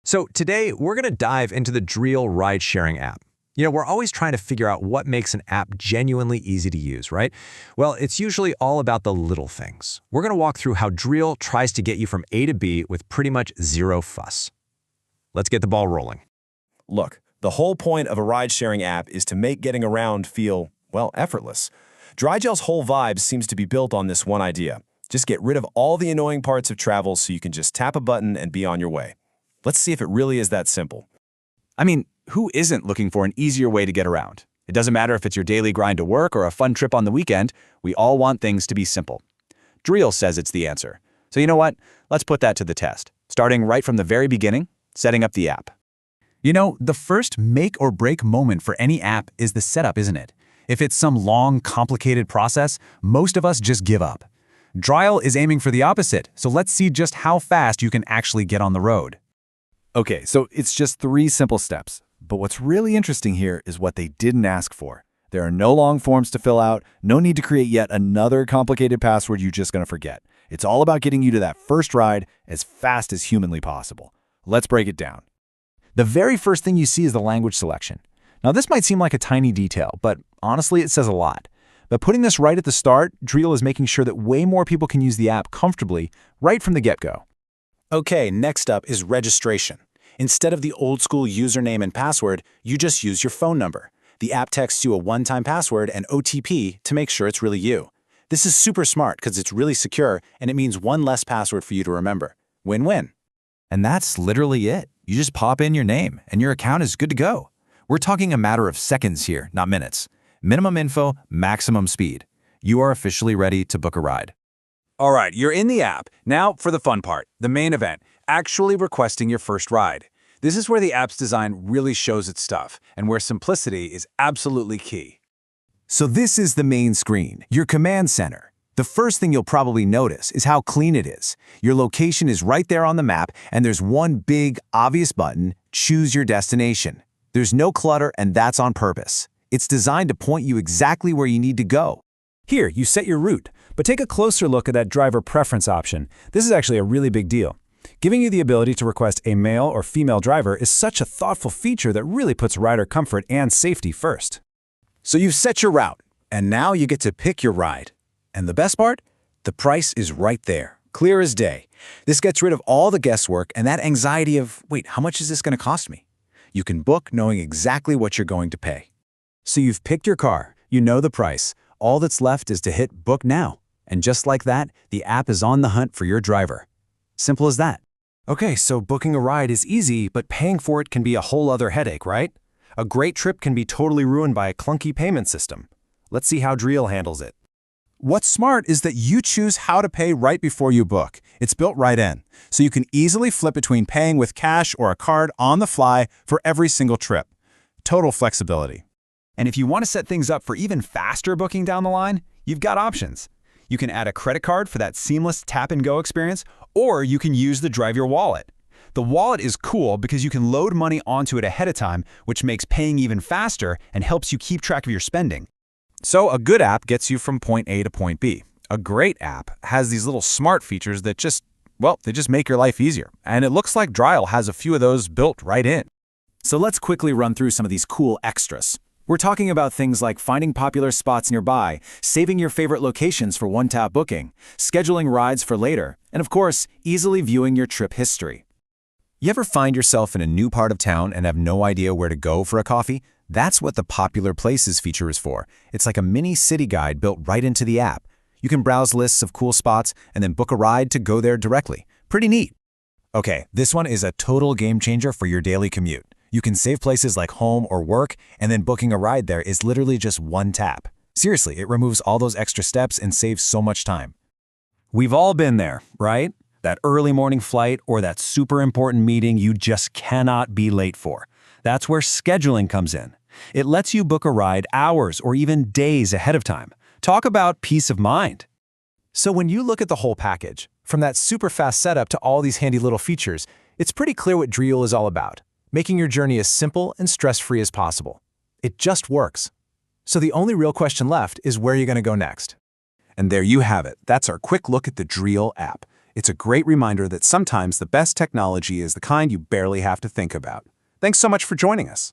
So today, we're going to dive into the Drieul ride-sharing app. We're always trying to figure out what makes an app genuinely easy to use, right? Well, it's usually all about the little things. We're going to walk through how Drieul tries to get you from A to B with pretty much zero fuss. Let's get the ball rolling. Look, the whole point of a ride-sharing app is to make getting around feel, well, effortless. Drieul's whole vibe seems to be built on this one idea. Just get rid of all the annoying parts of travel so you can just tap a button and be on your way. Let's see if it really is that simple. I mean, who isn't looking for an easier way to get around? It doesn't matter if it's your daily grind to work or a fun trip on the weekend, we all want things to be simple. Drieul says it's the answer. So you know what? Let's put that to the test. Starting right from the very beginning, setting up the app. The first make or break moment for any app is the setup, isn't it? If it's some long, complicated process, most of us just give up. Drieul is aiming for the opposite, so let's see just how fast you can actually get on the road. Okay, so it's just 3 simple steps. But what's really interesting here is what they didn't ask for. There are no long forms to fill out, no need to create yet another complicated password you're just going to forget. It's all about getting you to that first ride as fast as humanly possible. Let's break it down. The very first thing you see is the language selection. Now, this might seem like a tiny detail, but honestly, it says a lot. By putting this right at the start, Drieul is making sure that way more people can use the app comfortably right from the get-go. Okay, next up is registration. Instead of the old-school username and password, you just use your phone number. The app texts you a one-time password and OTP to make sure it's really you. This is super smart because it's really secure and it means one less password for you to remember. Win-win. And that's literally it. You just pop in your name and your account is good to go. We're talking a matter of seconds here, not minutes. Minimum info, maximum speed. You are officially ready to book a ride. All right, you're in the app. Now for the fun part, the main event, actually requesting your first ride. This is where the app's design really shows its stuff and where simplicity is absolutely key. So this is the main screen, your command center. The first thing you'll probably notice is how clean it is. Your location is right there on the map, and there's one big, obvious button, choose your destination. There's no clutter, and that's on purpose. It's designed to point you exactly where you need to go. Here, you set your route, but take a closer look at that driver preference option. This is actually a really big deal. Giving you the ability to request a male or female driver is such a thoughtful feature that really puts rider comfort and safety first. So you've set your route, and now you get to pick your ride. And the best part? The price is right there, clear as day. This gets rid of all the guesswork and that anxiety of, wait, how much is this going to cost me? You can book knowing exactly what you're going to pay. So you've picked your car, you know the price. All that's left is to hit book now. And just like that, the app is on the hunt for your driver. Simple as that. Okay, so booking a ride is easy, but paying for it can be a whole other headache, right? A great trip can be totally ruined by a clunky payment system. Let's see how Drieul handles it. What's smart is that you choose how to pay right before you book. It's built right in, so you can easily flip between paying with cash or a card on the fly for every single trip. Total flexibility. And if you want to set things up for even faster booking down the line, you've got options. You can add a credit card for that seamless tap-and-go experience, or you can use the Drive Your Wallet. The wallet is cool because you can load money onto it ahead of time, which makes paying even faster and helps you keep track of your spending. So a good app gets you from point A to point B. A great app has these little smart features that they just make your life easier. And it looks like Drieul has a few of those built right in. So let's quickly run through some of these cool extras. We're talking about things like finding popular spots nearby, saving your favorite locations for one-tap booking, scheduling rides for later, and of course, easily viewing your trip history. You ever find yourself in a new part of town and have no idea where to go for a coffee? That's what the Popular Places feature is for. It's like a mini city guide built right into the app. You can browse lists of cool spots and then book a ride to go there directly. Pretty neat. Okay, this one is a total game changer for your daily commute. You can save places like home or work, and then booking a ride there is literally just one tap. Seriously, it removes all those extra steps and saves so much time. We've all been there, right? That early morning flight or that super important meeting you just cannot be late for. That's where scheduling comes in. It lets you book a ride hours or even days ahead of time. Talk about peace of mind. So when you look at the whole package, from that super fast setup to all these handy little features, it's pretty clear what Drieul is all about. Making your journey as simple and stress-free as possible. It just works. So the only real question left is where you're going to go next. And there you have it. That's our quick look at the Drieul app. It's a great reminder that sometimes the best technology is the kind you barely have to think about. Thanks so much for joining us.